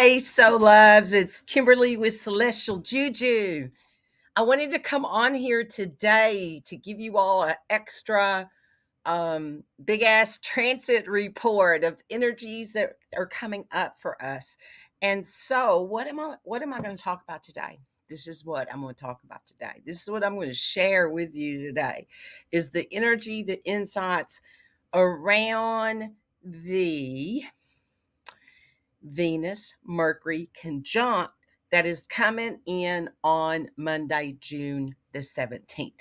Hey, Soul Loves, it's Kimberly with Celestial Juju. I wanted to come on here today to give you all an extra big ass transit report of energies that are coming up for us. And so, what am I going to talk about today? This is what I'm going to talk about today. This is what I'm going to share with you today is the energy, the insights around the Venus-Mercury conjunct that is coming in on Monday, June the 17th.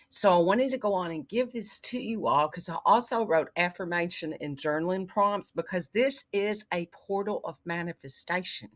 So I wanted to go on and give this to you all because I also wrote affirmation and journaling prompts because this is a portal of manifestation.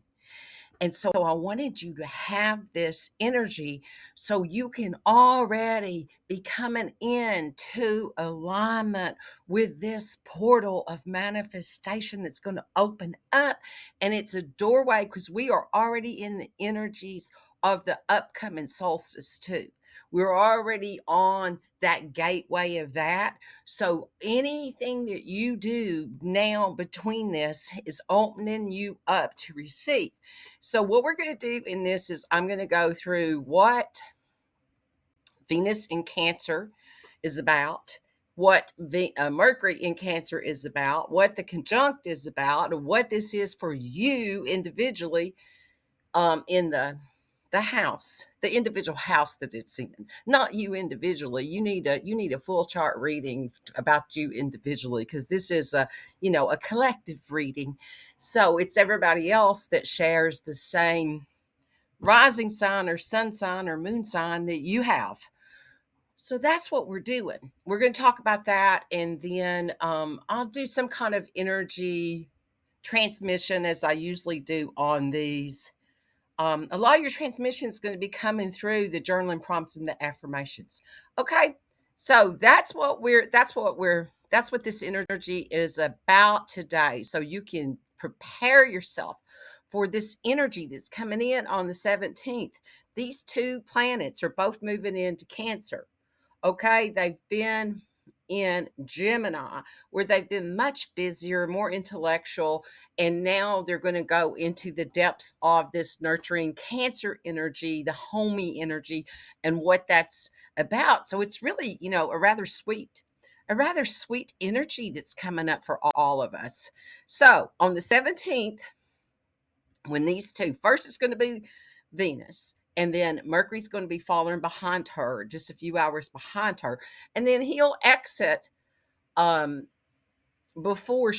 And so I wanted you to have this energy so you can already be coming into alignment with this portal of manifestation that's going to open up. And it's a doorway because we are already in the energies of the upcoming solstice, too. We're already on that gateway of that. So anything that you do now between this is opening you up to receive. So what we're going to do in this is I'm going to go through what Venus in Cancer is about, what Mercury in Cancer is about, what the conjunct is about, and what this is for you individually in the house, the individual house that it's in, not you individually. You need a full chart reading about you individually because this is a collective reading. So it's everybody else that shares the same rising sign or sun sign or moon sign that you have. So that's what we're doing. We're going to talk about that, and then I'll do some kind of energy transmission as I usually do on these. A lot of your transmission is going to be coming through the journaling prompts and the affirmations. Okay, so that's what this energy is about today. So you can prepare yourself for this energy that's coming in on the 17th. These two planets are both moving into Cancer. Okay, they've been in Gemini, where they've been much busier, more intellectual, and now they're going to go into the depths of this nurturing Cancer energy, the homey energy, and what that's about. So it's really, a rather sweet energy that's coming up for all of us. So on the 17th, when these two, first it's going to be Venus, and then Mercury's going to be following behind her, just a few hours behind her, and then he'll exit um before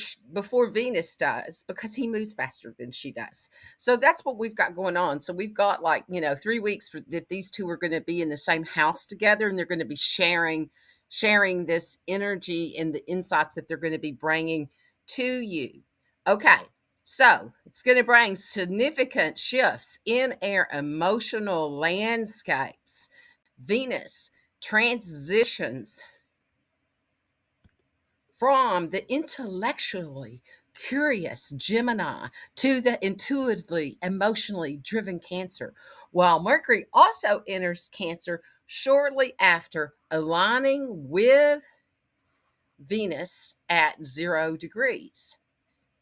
Venus does because he moves faster than she does. So that's what we've got going on. So we've got 3 weeks that these two are going to be in the same house together, and they're going to be sharing this energy and the insights that they're going to be bringing to you. Okay. So it's going to bring significant shifts in our emotional landscapes. Venus transitions from the intellectually curious Gemini to the intuitively, emotionally driven Cancer, while Mercury also enters Cancer shortly after, aligning with Venus at 0 degrees.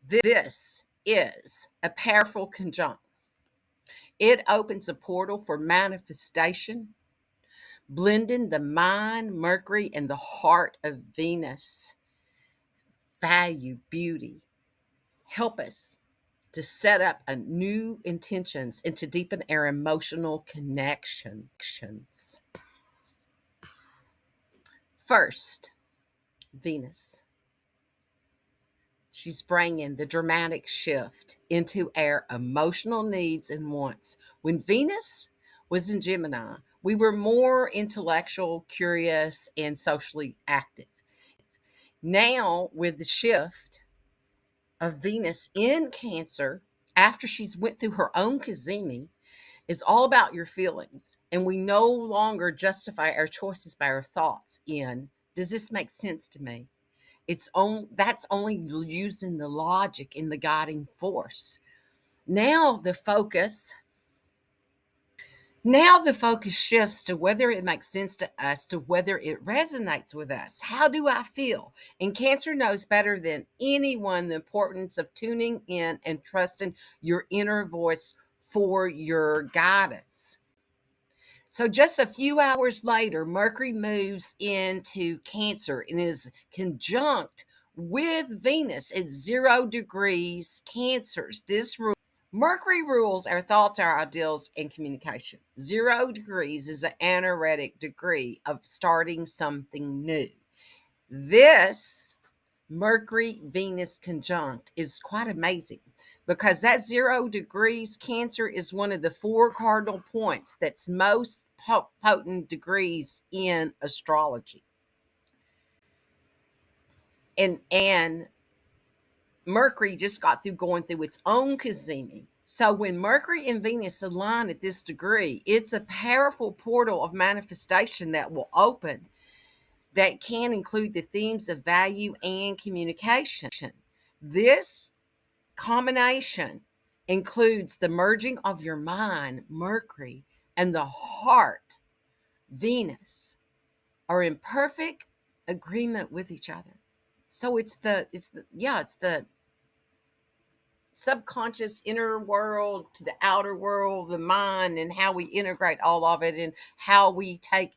This is a powerful conjunct. It opens a portal for manifestation, blending the mind, Mercury, and the heart of Venus. Value, beauty, help us to set up a new intentions and to deepen our emotional connections. First, Venus. She's bringing the dramatic shift into our emotional needs and wants. When Venus was in Gemini, we were more intellectual, curious, and socially active. Now, with the shift of Venus in Cancer, after she's went through her own Kazemi, is all about your feelings. And we no longer justify our choices by our thoughts in, does this make sense to me? That's only using the logic in the guiding force. Now the focus Now the focus shifts to whether it makes sense to us, to whether it resonates with us. How do I feel? And Cancer knows better than anyone the importance of tuning in and trusting your inner voice for your guidance. So, just a few hours later, Mercury moves into Cancer and is conjunct with Venus at 0 degrees Cancers. Mercury rules our thoughts, our ideals, and communication. 0 degrees is an anaretic degree of starting something new. This Mercury Venus conjunct is quite amazing because that 0 degrees Cancer is one of the four cardinal points that's most potent degrees in astrology. And Mercury just got through going through its own cazimi. So when Mercury and Venus align at this degree, it's a powerful portal of manifestation that will open, that can include the themes of value and communication. This combination includes the merging of your mind, Mercury, and the heart, Venus, are in perfect agreement with each other. So it's the subconscious inner world to the outer world, the mind, and how we integrate all of it, and how we take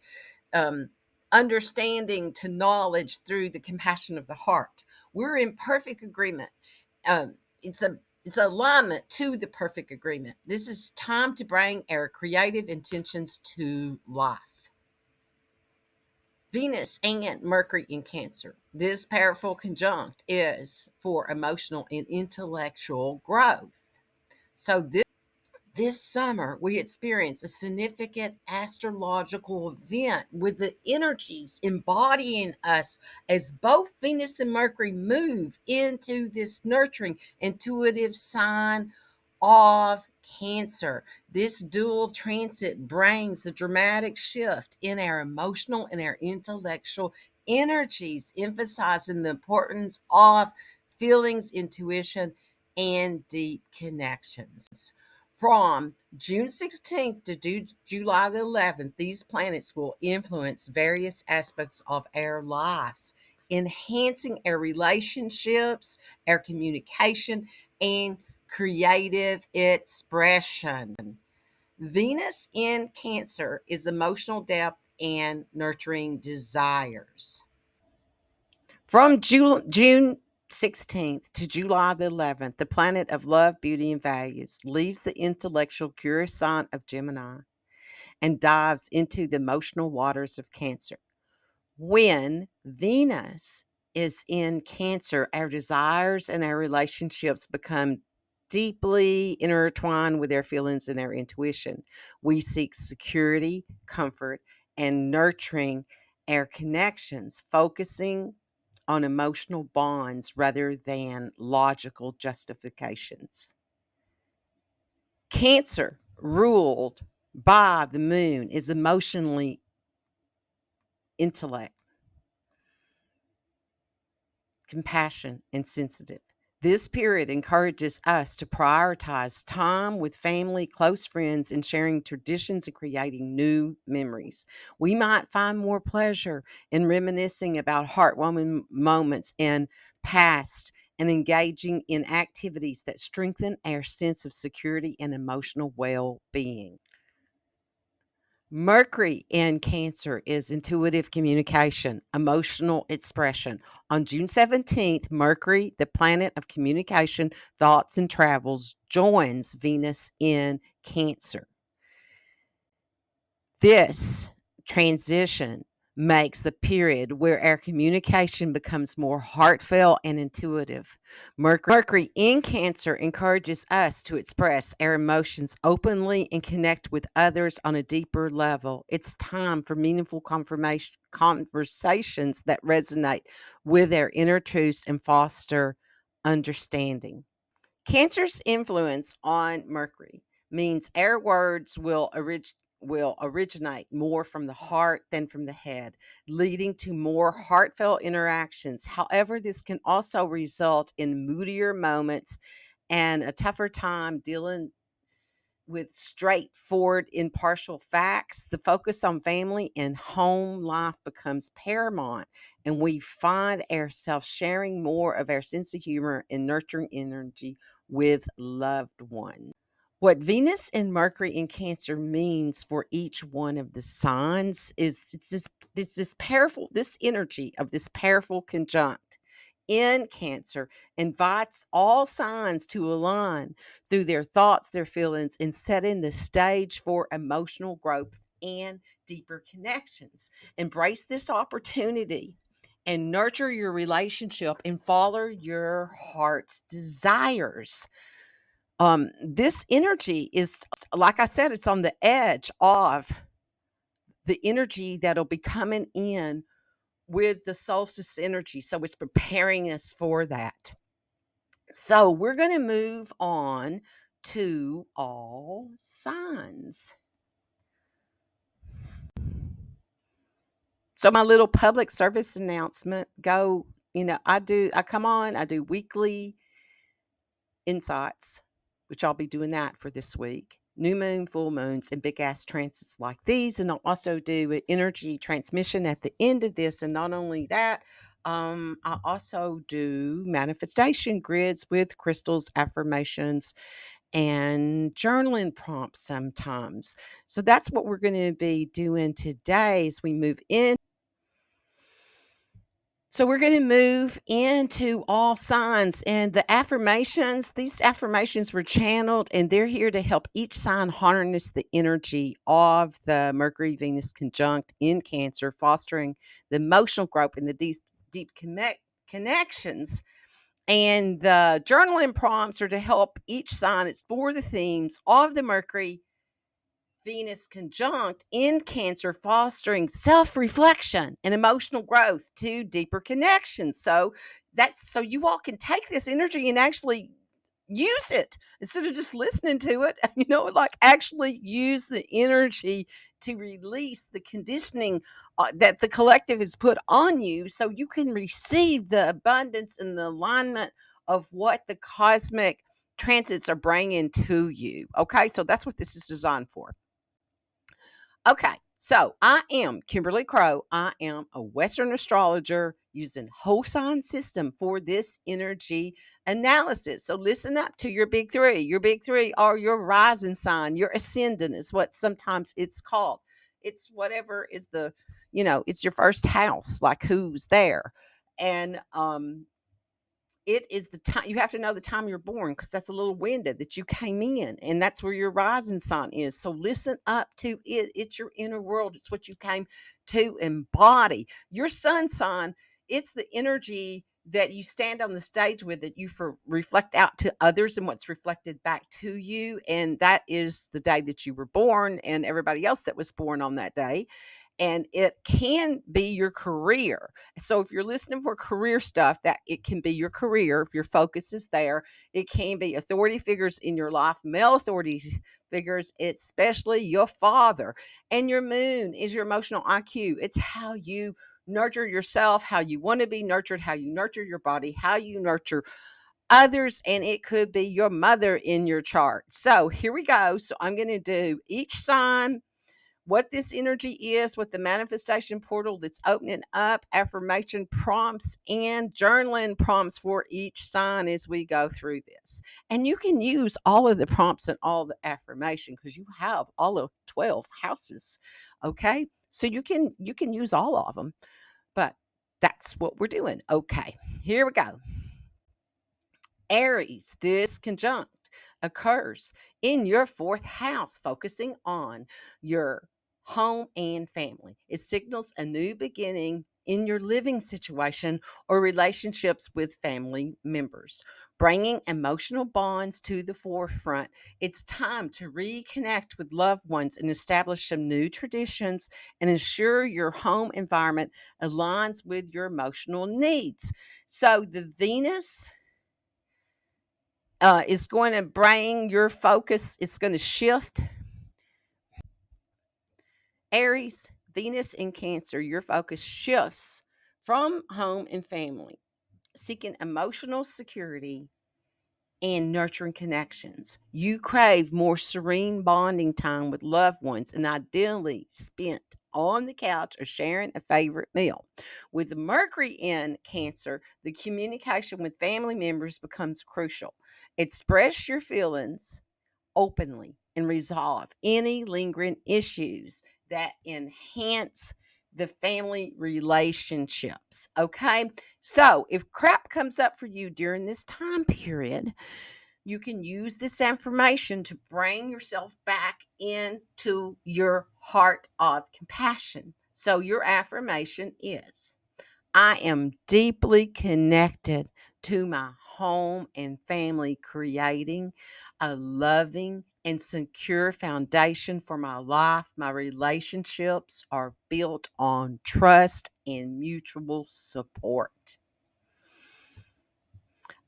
um, understanding to knowledge through the compassion of the heart. We're in perfect agreement. Um, it's a it's alignment to the perfect agreement. This is time to bring our creative intentions to life. Venus and Mercury in Cancer. This powerful conjunct is for emotional and intellectual growth. So this summer, we experience a significant astrological event with the energies embodying us as both Venus and Mercury move into this nurturing, intuitive sign of Cancer. This dual transit brings a dramatic shift in our emotional and our intellectual energies, emphasizing the importance of feelings, intuition, and deep connections. From June 16th to July the 11th, these planets will influence various aspects of our lives, enhancing our relationships, our communication, and creative expression. Venus in Cancer is emotional depth and nurturing desires. From June 16th to July the 11th, the planet of love, beauty, and values leaves the intellectual, curious sign of Gemini and dives into the emotional waters of Cancer. When Venus is in Cancer, our desires and our relationships become deeply intertwined with our feelings and our intuition. We seek security, comfort, and nurturing our connections, focusing on emotional bonds rather than logical justifications. Cancer, ruled by the moon, is emotionally intellect, compassion, and sensitive. This period encourages us to prioritize time with family, close friends, and sharing traditions and creating new memories. We might find more pleasure in reminiscing about heartwarming moments and past and engaging in activities that strengthen our sense of security and emotional well being. Mercury in Cancer is intuitive communication, emotional expression. On June 17th, Mercury, the planet of communication, thoughts, and travels, joins Venus in Cancer. This transition makes a period where our communication becomes more heartfelt and intuitive. Mercury in Cancer encourages us to express our emotions openly and connect with others on a deeper level. It's time for meaningful confirmation conversations that resonate with our inner truths and foster understanding. Cancer's influence on Mercury means our words will originate more from the heart than from the head, leading to more heartfelt interactions. However, this can also result in moodier moments and a tougher time dealing with straightforward, impartial facts. The focus on family and home life becomes paramount, and we find ourselves sharing more of our sense of humor and nurturing energy with loved ones. What Venus and Mercury in Cancer means for each one of the signs is it's this powerful, this energy of this powerful conjunct in Cancer invites all signs to align through their thoughts, their feelings, and setting the stage for emotional growth and deeper connections. Embrace this opportunity and nurture your relationship and follow your heart's desires. This energy is, like I said, it's on the edge of the energy that'll be coming in with the solstice energy. So it's preparing us for that. So we're going to move on to all signs. So my little public service announcement, I come on, I do weekly insights, which I'll be doing that for this week. New moon, full moons, and big ass transits like these. And I'll also do an energy transmission at the end of this. And not only that, I also do manifestation grids with crystals, affirmations, and journaling prompts sometimes. So that's what we're going to be doing today as we move in. So we're going to move into all signs, and the affirmations, these affirmations were channeled and they're here to help each sign harness the energy of the Mercury Venus conjunct in Cancer, fostering the emotional growth and the deep connections. And the journaling prompts are to help each sign explore the themes of the Mercury Venus conjunct in Cancer, fostering self reflection and emotional growth to deeper connections. So that's so you all can take this energy and actually use it instead of just listening to it, like actually use the energy to release the conditioning that the collective has put on you so you can receive the abundance and the alignment of what the cosmic transits are bringing to you. Okay, so that's what this is designed for. Okay, so I am Kimberly Crow. I am a Western astrologer using whole sign system for this energy analysis. So listen up to your big three. Your big three are your rising sign, your ascendant is what sometimes it's called. It's whatever is it's your first house, like who's there. And it is the time you have to know the time you're born because that's a little window that you came in, and that's where your rising sign is. So listen up to it. It's your inner world. It's what you came to embody. Your sun sign, it's the energy that you stand on the stage with, that you reflect out to others and what's reflected back to you. And that is the day that you were born and everybody else that was born on that day. And it can be your career. So if you're listening for career stuff, that it can be your career if your focus is there. It can be authority figures in your life, male authority figures, especially your father. And your moon is your emotional IQ. It's how you nurture yourself, how you want to be nurtured, how you nurture your body, how you nurture others, and it could be your mother in your chart. So here we go. So I'm going to do each sign, what this energy is, what the manifestation portal that's opening up, affirmation prompts, and journaling prompts for each sign as we go through this. And you can use all of the prompts and all the affirmation because you have all of 12 houses. Okay. So you can use all of them, but that's what we're doing. Okay. Here we go. Aries, this conjunct occurs in your fourth house, focusing on your home and family. It signals a new beginning in your living situation or relationships with family members, bringing emotional bonds to the forefront. It's time to reconnect with loved ones and establish some new traditions and ensure your home environment aligns with your emotional needs. So the Venus is going to bring your focus, it's going to shift. Aries, Venus in Cancer, your focus shifts from home and family, seeking emotional security and nurturing connections. You crave more serene bonding time with loved ones and ideally spent on the couch or sharing a favorite meal. With Mercury in Cancer, the communication with family members becomes crucial. Express your feelings openly and resolve any lingering issues that enhance the family relationships. Okay. So if crap comes up for you during this time period, you can use this affirmation to bring yourself back into your heart of compassion. So your affirmation is: I am deeply connected to my home and family, creating a loving and secure foundation for my life. My relationships are built on trust and mutual support.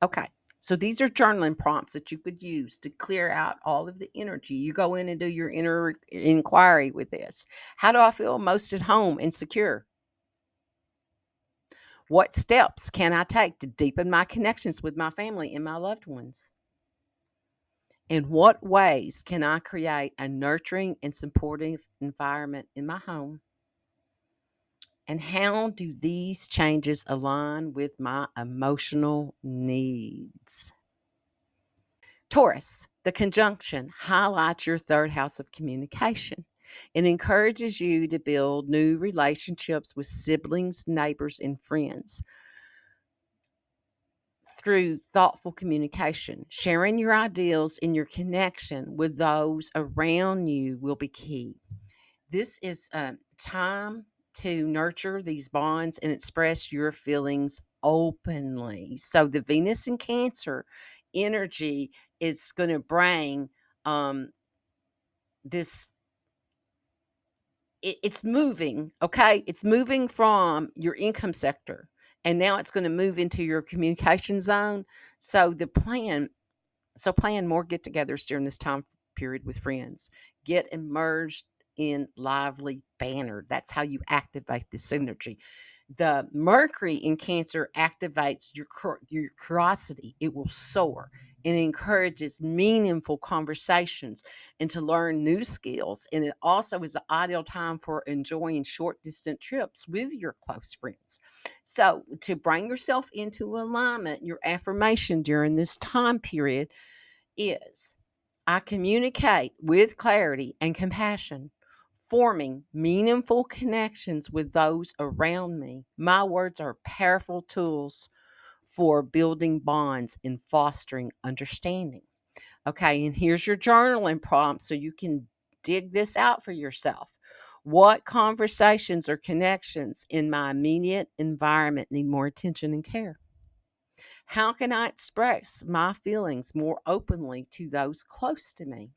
Okay. So these are journaling prompts that you could use to clear out all of the energy. You go in and do your inner inquiry with this. How do I feel most at home and secure? What steps can I take to deepen my connections with my family and my loved ones? In what ways can I create a nurturing and supportive environment in my home? And how do these changes align with my emotional needs? Taurus, the conjunction highlights your third house of communication. It encourages you to build new relationships with siblings, neighbors, and friends through thoughtful communication. Sharing your ideals and your connection with those around you will be key. This is time to nurture these bonds and express your feelings openly. So, the Venus in Cancer energy is going to bring um, this. It's moving, okay? It's moving from your income sector, and now it's going to move into your communication zone. So, plan more get togethers during this time period with friends. Get immersed in lively banner. That's how you activate this energy. The Mercury in Cancer activates your curiosity. It will soar and encourages meaningful conversations and to learn new skills. And it also is an ideal time for enjoying short distance trips with your close friends. So, to bring yourself into alignment, your affirmation during this time period is: I communicate with clarity and compassion, forming meaningful connections with those around me. My words are powerful tools for building bonds and fostering understanding. Okay, and here's your journaling prompt so you can dig this out for yourself. What conversations or connections in my immediate environment need more attention and care? How can I express my feelings more openly to those close to me?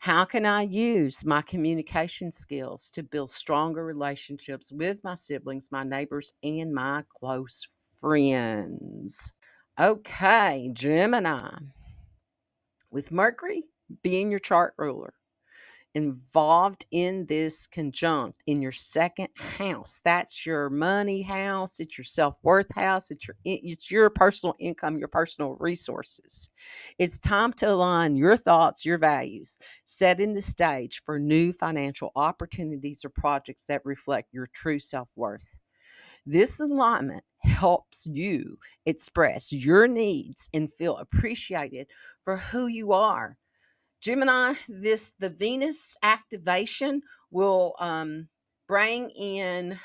How can I use my communication skills to build stronger relationships with my siblings, my neighbors, and my close friends? Okay, Gemini, with Mercury being your chart ruler, involved in this conjunct in your second house. That's your money house, it's your self-worth house, it's your personal income, your personal resources. It's time to align your thoughts, your values, setting the stage for new financial opportunities or projects that reflect your true self-worth. This alignment helps you express your needs and feel appreciated for who you are. Gemini, the Venus activation will bring in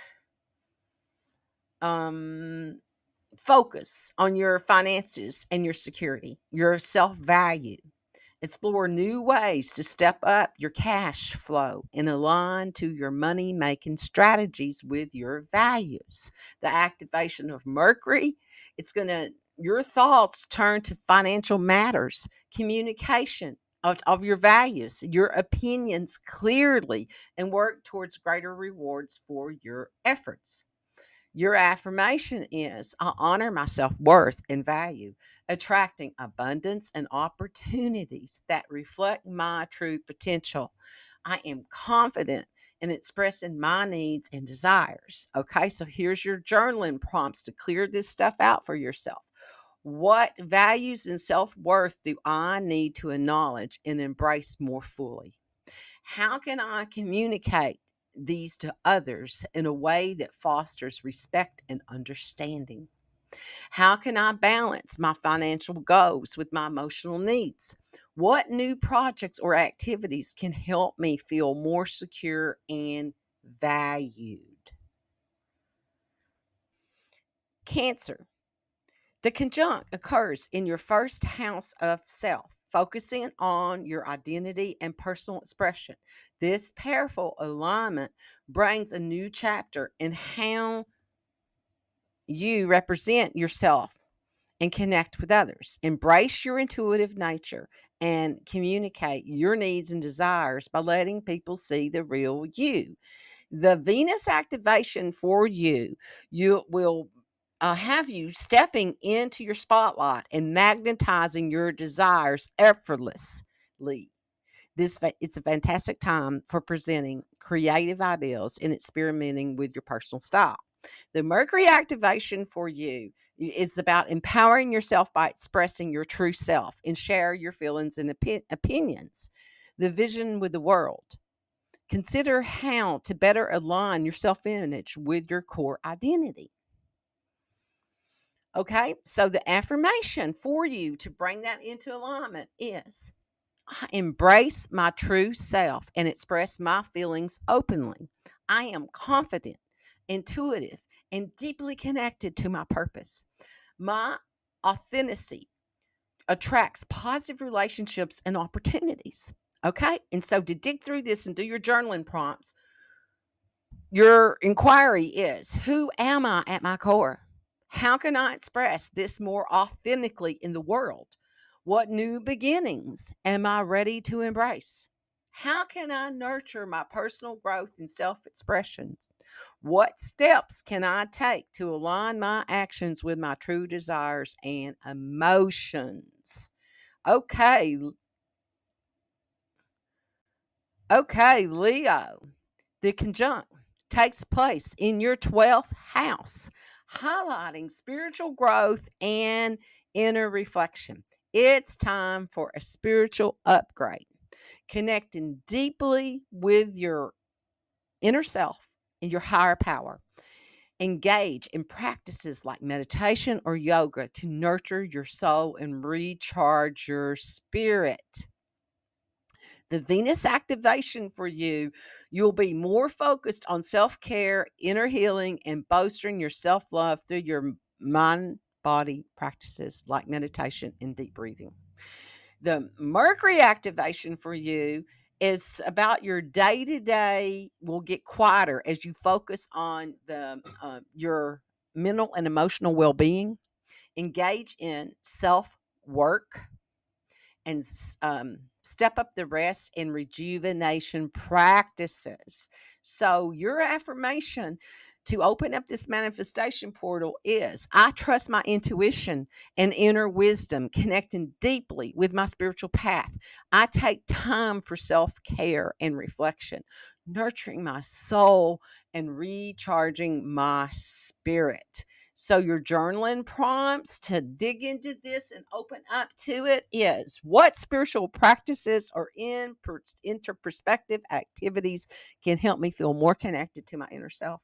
um, focus on your finances and your security, your self value. Explore new ways to step up your cash flow and align to your money making strategies with your values. The activation of Mercury, it's going to, your thoughts turn to financial matters, communication of your values, your opinions clearly, and work towards greater rewards for your efforts. Your affirmation is: I honor my self worth and value, attracting abundance and opportunities that reflect my true potential. I am confident in expressing my needs and desires. Okay, so here's your journaling prompts to clear this stuff out for yourself. What values and self-worth do I need to acknowledge and embrace more fully? How can I communicate these to others in a way that fosters respect and understanding? How can I balance my financial goals with my emotional needs? What new projects or activities can help me feel more secure and valued? Cancer. The conjunct occurs in your first house of self, focusing on your identity and personal expression. This powerful alignment brings a new chapter in how you represent yourself and connect with others. Embrace your intuitive nature and communicate your needs and desires by letting people see the real you. The Venus activation for you will have you stepping into your spotlight and magnetizing your desires effortlessly. It's a fantastic time for presenting creative ideas and experimenting with your personal style. The Mercury activation for you is about empowering yourself by expressing your true self and share your feelings and opinions. The vision with the world. Consider how to better align your self image with your core identity. Okay, so the affirmation for you to bring that into alignment is I embrace my true self and express my feelings openly. I am confident, intuitive, and deeply connected to my purpose. My authenticity attracts positive relationships and opportunities. Okay, and so to dig through this and do your journaling prompts, your inquiry is who am I at my core? How can I express this more authentically in the world? What new beginnings am I ready to embrace? How can I nurture my personal growth and self expression? What steps can I take to align my actions with my true desires and emotions? Okay, okay, Leo. The conjunct takes place in your 12th house, highlighting spiritual growth and inner reflection. It's time for a spiritual upgrade, connecting deeply with your inner self and your higher power. Engage in practices like meditation or yoga to nurture your soul and recharge your spirit. The Venus activation for you, you'll be more focused on self care, inner healing, and bolstering your self love through your mind body practices like meditation and deep breathing. The Mercury activation for you is about your day to day will get quieter as you focus on your mental and emotional well being. Engage in self work and step up the rest and rejuvenation practices. So, your affirmation to open up this manifestation portal is I trust my intuition and inner wisdom, connecting deeply with my spiritual path. I take time for self care and reflection, nurturing my soul and recharging my spirit. So, your journaling prompts to dig into this and open up to it is what spiritual practices or inter perspective activities can help me feel more connected to my inner self?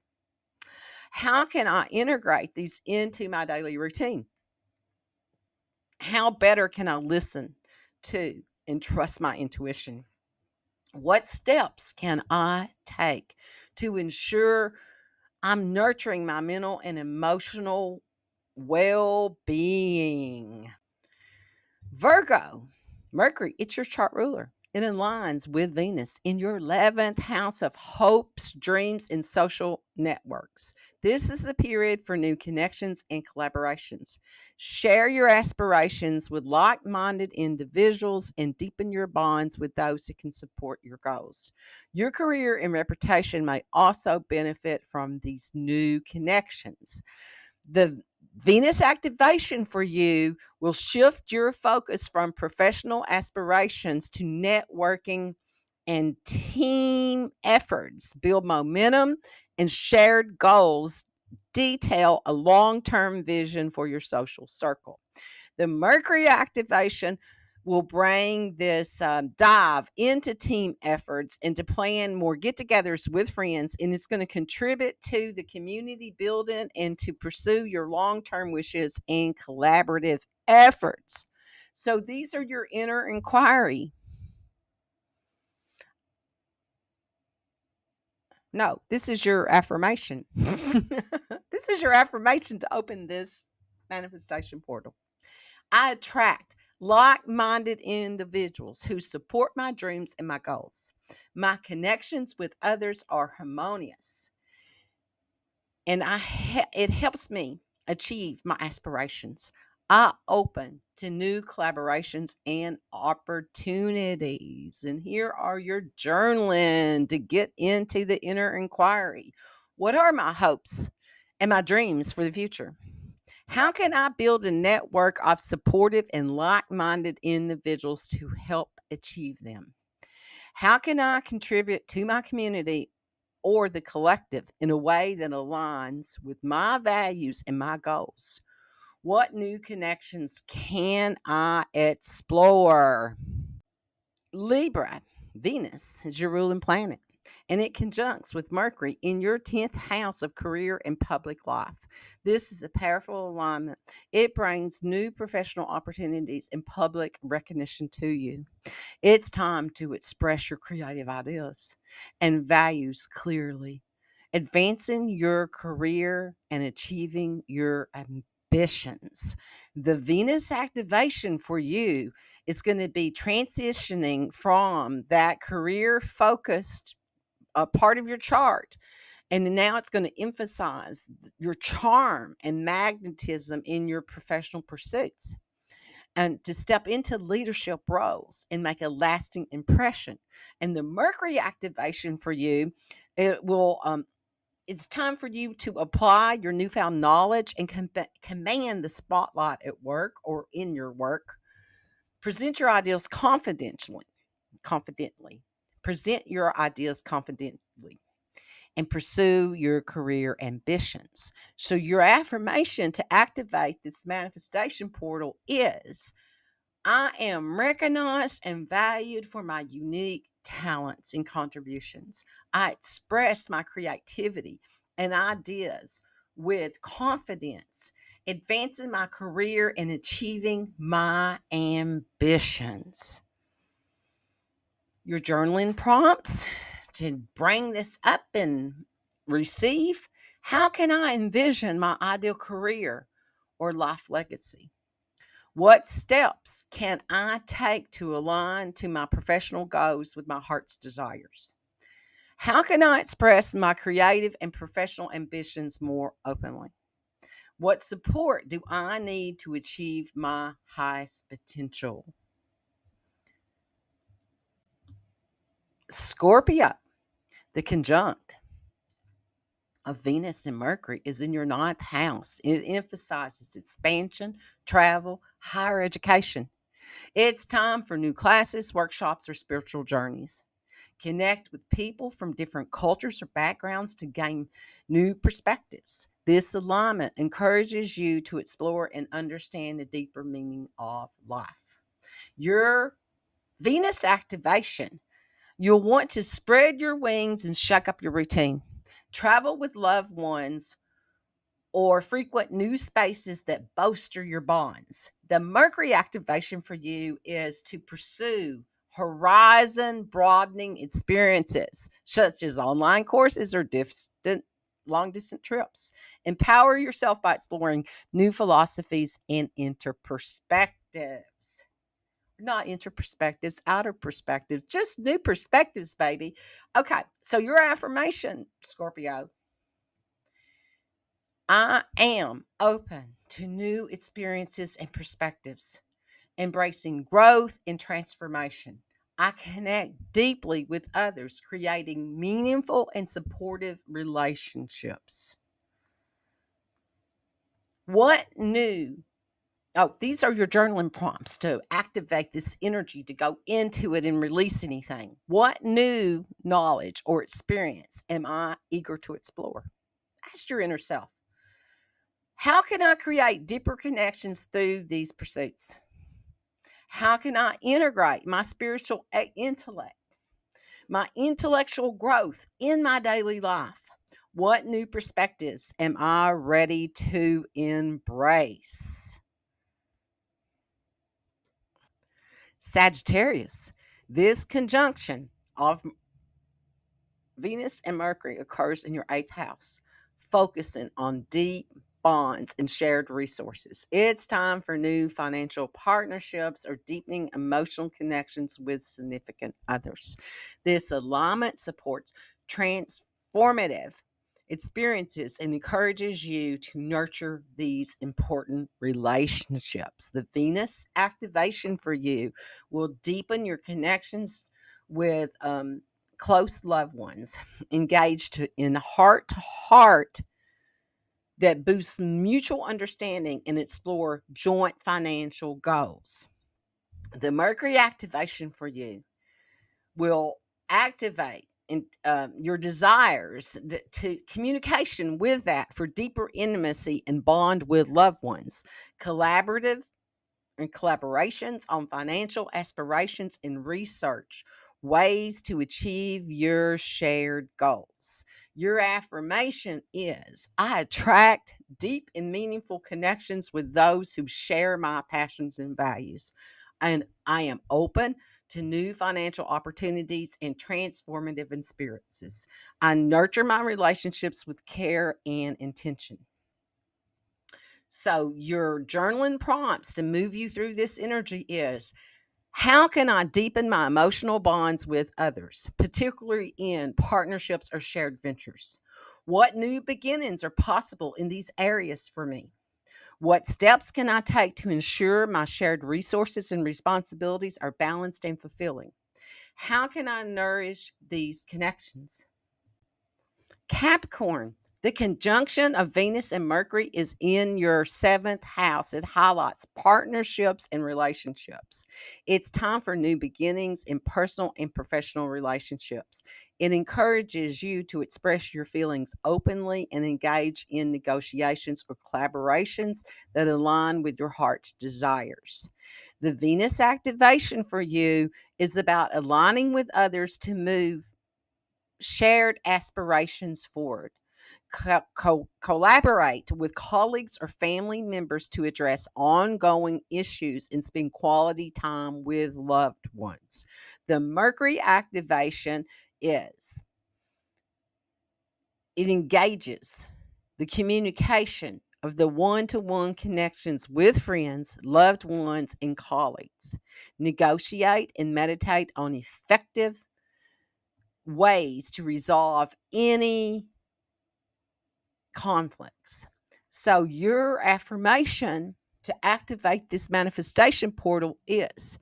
How can I integrate these into my daily routine? How better can I listen to and trust my intuition? What steps can I take to ensure I'm nurturing my mental and emotional well being? Virgo, Mercury, it's your chart ruler. It aligns with Venus in your 11th house of hopes, dreams, and social networks. This is a period for new connections and collaborations. Share your aspirations with like minded individuals and deepen your bonds with those who can support your goals. Your career and reputation may also benefit from these new connections. The Venus activation for you will shift your focus from professional aspirations to networking and team efforts, build momentum and shared goals detail a long-term vision for your social circle. The Mercury activation will bring this dive into team efforts and to plan more get togethers with friends. And it's going to contribute to the community building and to pursue your long term wishes and collaborative efforts. So these are your inner inquiry. No, this is your affirmation. This is your affirmation to open this manifestation portal. I attract like minded individuals who support my dreams and my goals. My connections with others are harmonious, and it helps me achieve my aspirations. I open to new collaborations and opportunities. And here are your journaling to get into the inner inquiry. What are my hopes and my dreams for the future? How can I build a network of supportive and like minded individuals to help achieve them? How can I contribute to my community or the collective in a way that aligns with my values and my goals? What new connections can I explore? Libra, Venus is your ruling planet, and it conjuncts with Mercury in your 10th house of career and public life. This is a powerful alignment. It brings new professional opportunities and public recognition to you. It's time to express your creative ideas and values clearly, advancing your career and achieving your ambitions. The Venus activation for you is going to be transitioning from that career focused part of your chart. And now it's going to emphasize your charm and magnetism in your professional pursuits and to step into leadership roles and make a lasting impression. And the Mercury activation for you, it will it's time for you to apply your newfound knowledge and command the spotlight at work or in your work. Present your ideas confidently. Present your ideas confidently and pursue your career ambitions. So your affirmation to activate this manifestation portal is I am recognized and valued for my unique talents and contributions. I express my creativity and ideas with confidence, advancing my career and achieving my ambitions. Your journaling prompts to bring this up and receive. How can I envision my ideal career or life legacy? What steps can I take to align to my professional goals with my heart's desires? How can I express my creative and professional ambitions more openly? What support do I need to achieve my highest potential? Scorpio, the conjunct of Venus and Mercury is in your ninth house. It emphasizes expansion, travel, higher education. It's time for new classes, workshops, or spiritual journeys. Connect with people from different cultures or backgrounds to gain new perspectives. This alignment encourages you to explore and understand the deeper meaning of life. Your Venus activation, you'll want to spread your wings and shake up your routine. Travel with loved ones or frequent new spaces that bolster your bonds. The Mercury activation for you is to pursue horizon broadening experiences, such as online courses or long distance trips. Empower yourself by exploring new philosophies and interperspectives. Not interperspectives, outer perspectives, just new perspectives, baby. Okay, so your affirmation, Scorpio, I am open to new experiences and perspectives, embracing growth and transformation. I connect deeply with others, creating meaningful and supportive relationships. What new? Oh, these are your journaling prompts to activate this energy to go into it and release anything. What new knowledge or experience am I eager to explore? Ask your inner self. How can I create deeper connections through these pursuits? How can I integrate my spiritual intellect, my intellectual growth in my daily life? What new perspectives am I ready to embrace? Sagittarius, this conjunction of Venus and Mercury occurs in your eighth house, focusing on deep bonds and shared resources. It's time for new financial partnerships or deepening emotional connections with significant others. This alignment supports transformative experiences and encourages you to nurture these important relationships. The Venus activation for you will deepen your connections with close loved ones, engaged in heart to heart that boosts mutual understanding and explore joint financial goals. The Mercury activation for you will activate your desires to communication with that for deeper intimacy and bond with loved ones, collaborative and collaborations on financial aspirations and research ways to achieve your shared goals. Your affirmation is I attract deep and meaningful connections with those who share my passions and values. And I am open to new financial opportunities and transformative experiences. I nurture my relationships with care and intention. So, your journaling prompts to move you through this energy is how can I deepen my emotional bonds with others, particularly in partnerships or shared ventures? What new beginnings are possible in these areas for me? What steps can I take to ensure my shared resources and responsibilities are balanced and fulfilling? How can I nourish these connections? Capricorn, the conjunction of Venus and Mercury is in your seventh house. It highlights partnerships and relationships. It's time for new beginnings in personal and professional relationships. It encourages you to express your feelings openly and engage in negotiations or collaborations that align with your heart's desires. The Venus activation for you is about aligning with others to move shared aspirations forward. Collaborate with colleagues or family members to address ongoing issues and spend quality time with loved ones. The Mercury activation is it engages the communication of the one to one connections with friends, loved ones, and colleagues. Negotiate and meditate on effective ways to resolve any conflicts. So, your affirmation to activate this manifestation portal is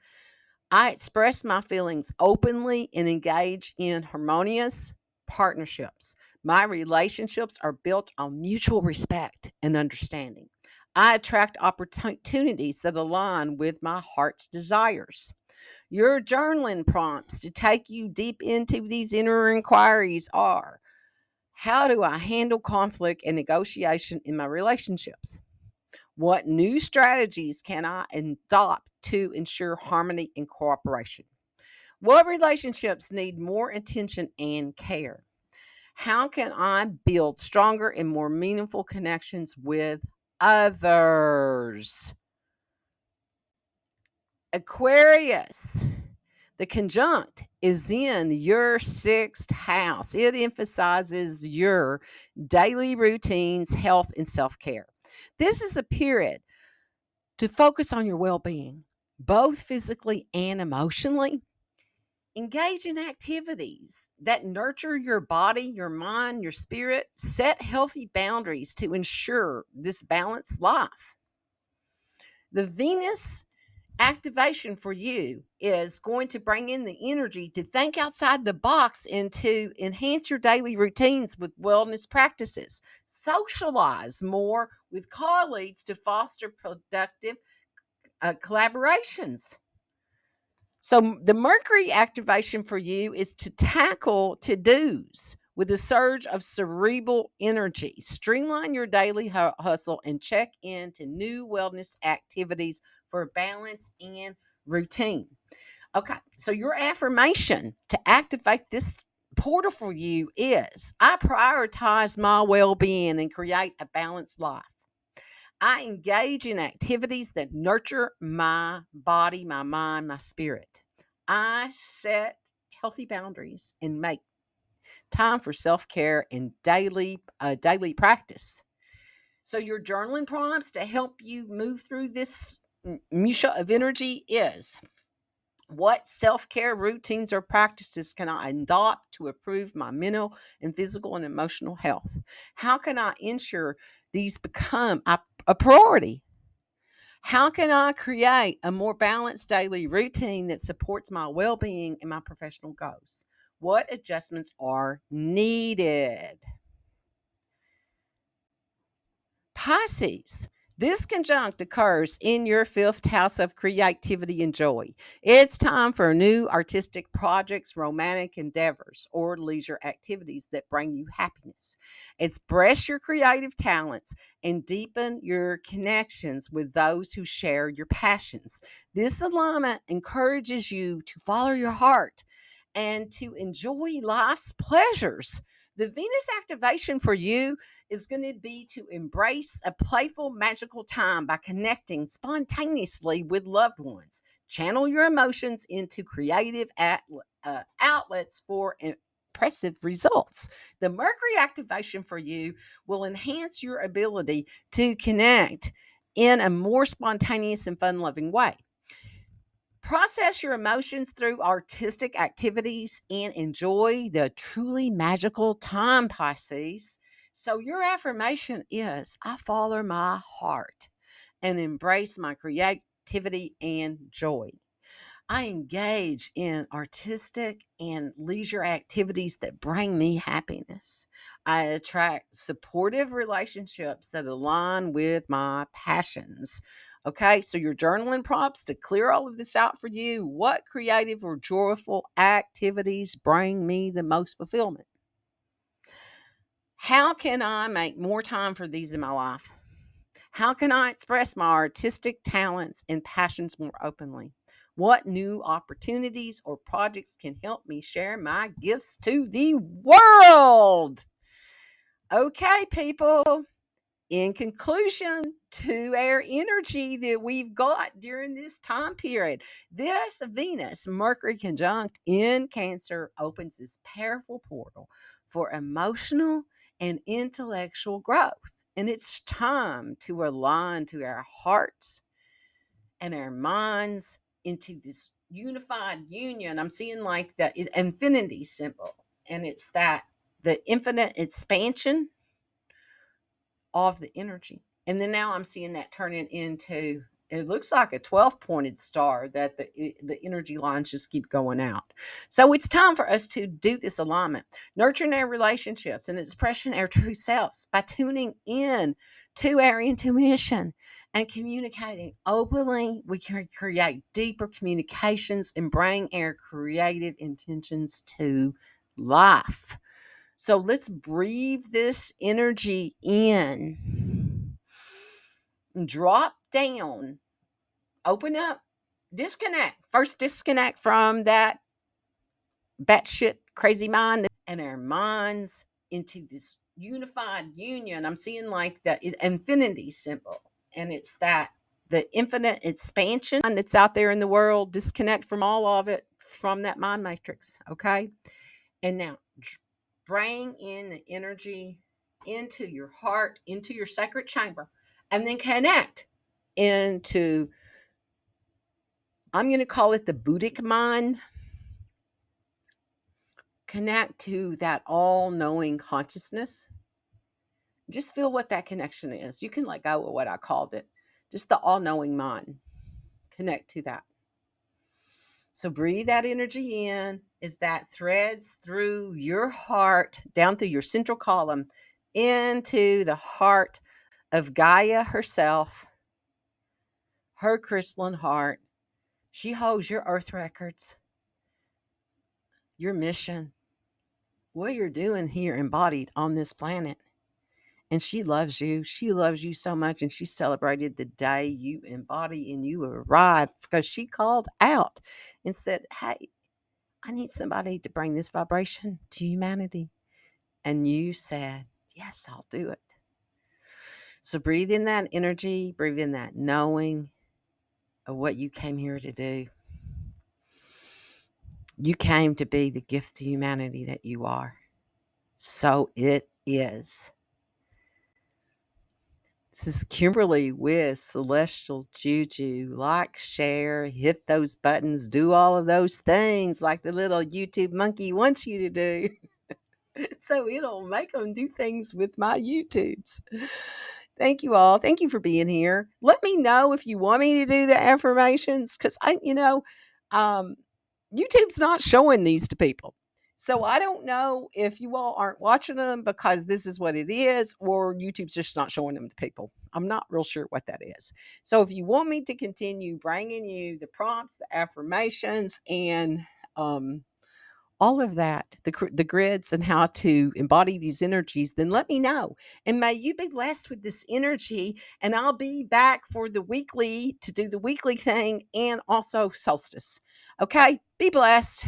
I express my feelings openly and engage in harmonious partnerships. My relationships are built on mutual respect and understanding. I attract opportunities that align with my heart's desires. Your journaling prompts to take you deep into these inner inquiries are how do I handle conflict and negotiation in my relationships? What new strategies can I adopt to ensure harmony and cooperation? What relationships need more attention and care? How can I build stronger and more meaningful connections with others? Aquarius. The conjunct is in your sixth house. It emphasizes your daily routines, health, and self care. This is a period to focus on your well being, both physically and emotionally. Engage in activities that nurture your body, your mind, your spirit. Set healthy boundaries to ensure this balanced life. The Venus activation for you is going to bring in the energy to think outside the box and to enhance your daily routines with wellness practices. Socialize more with colleagues to foster productive collaborations. So, the Mercury activation for you is to tackle to dos with a surge of cerebral energy. Streamline your daily hustle and check into new wellness activities for balance and routine. Okay, so your affirmation to activate this portal for you is: I prioritize my well being and create a balanced life. I engage in activities that nurture my body, my mind, my spirit. I set healthy boundaries and make time for self-care and daily practice. So your journaling prompts to help you move through this minutia of energy is: what self-care routines or practices can I adopt to improve my mental and physical and emotional health? How can I ensure these become a priority? How can I create a more balanced daily routine that supports my well being and my professional goals? What adjustments are needed? Pisces. This conjunct occurs in your fifth house of creativity and joy. It's time for new artistic projects, romantic endeavors, or leisure activities that bring you happiness. Express your creative talents and deepen your connections with those who share your passions. This alignment encourages you to follow your heart and to enjoy life's pleasures. The Venus activation for you is going to be to embrace a playful, magical time by connecting spontaneously with loved ones. Channel your emotions into creative outlets for impressive results. The Mercury activation for you will enhance your ability to connect in a more spontaneous and fun loving way. Process your emotions through artistic activities and enjoy the truly magical time, Pisces. So, your affirmation is: I follow my heart and embrace my creativity and joy. I engage in artistic and leisure activities that bring me happiness. I attract supportive relationships that align with my passions. Okay, so your journaling prompts to clear all of this out for you. What creative or joyful activities bring me the most fulfillment? How can I make more time for these in my life? How can I express my artistic talents and passions more openly? What new opportunities or projects can help me share my gifts to the world? Okay, people. In conclusion to our energy that we've got during this time period, this Venus Mercury conjunct in Cancer opens this powerful portal for emotional and intellectual growth. And it's time to align to our hearts and our minds into this unified union. I'm seeing like the infinity symbol, and it's that the infinite expansion of the energy. And then now I'm seeing that turning into, it looks like a 12 pointed star that the energy lines just keep going out. So it's time for us to do this alignment, nurturing our relationships and expressing our true selves by tuning in to our intuition and communicating openly. We can create deeper communications and bring our creative intentions to life. So let's breathe this energy in, drop down, open up, disconnect. First, disconnect from that batshit crazy mind and our minds into this unified union. I'm seeing like the infinity symbol, and it's that the infinite expansion that's out there in the world. Disconnect from all of it, from that mind matrix. Okay. And now bring in the energy into your heart, into your sacred chamber, and then connect into, I'm going to call it the Buddhic mind. Connect to that all knowing consciousness. Just feel what that connection is. You can let go of what I called it, just the all knowing mind. Connect to that. So breathe that energy in as that threads through your heart, down through your central column, into the heart of Gaia herself, her crystalline heart. She holds your earth records, your mission, what you're doing here embodied on this planet. And she loves you. She loves you so much. And she celebrated the day you embody and you arrived because she called out and said, hey, I need somebody to bring this vibration to humanity. And you said, yes, I'll do it. So breathe in that energy, breathe in that knowing of what you came here to do. You came to be the gift to humanity that you are. So it is. This is Kimberly with Celestial Juju. Like, share, hit those buttons, do all of those things like the little YouTube monkey wants you to do. So it'll make them do things with my YouTubes. Thank you all. Thank you for being here. Let me know if you want me to do the affirmations because um, YouTube's not showing these to people. So I don't know if you all aren't watching them because this is what it is, or YouTube's just not showing them to people. I'm not real sure what that is. So if you want me to continue bringing you the prompts, the affirmations, and all of that, the grids and how to embody these energies, then let me know. And may you be blessed with this energy. And I'll be back for the weekly to do the weekly thing and also solstice. Okay, be blessed.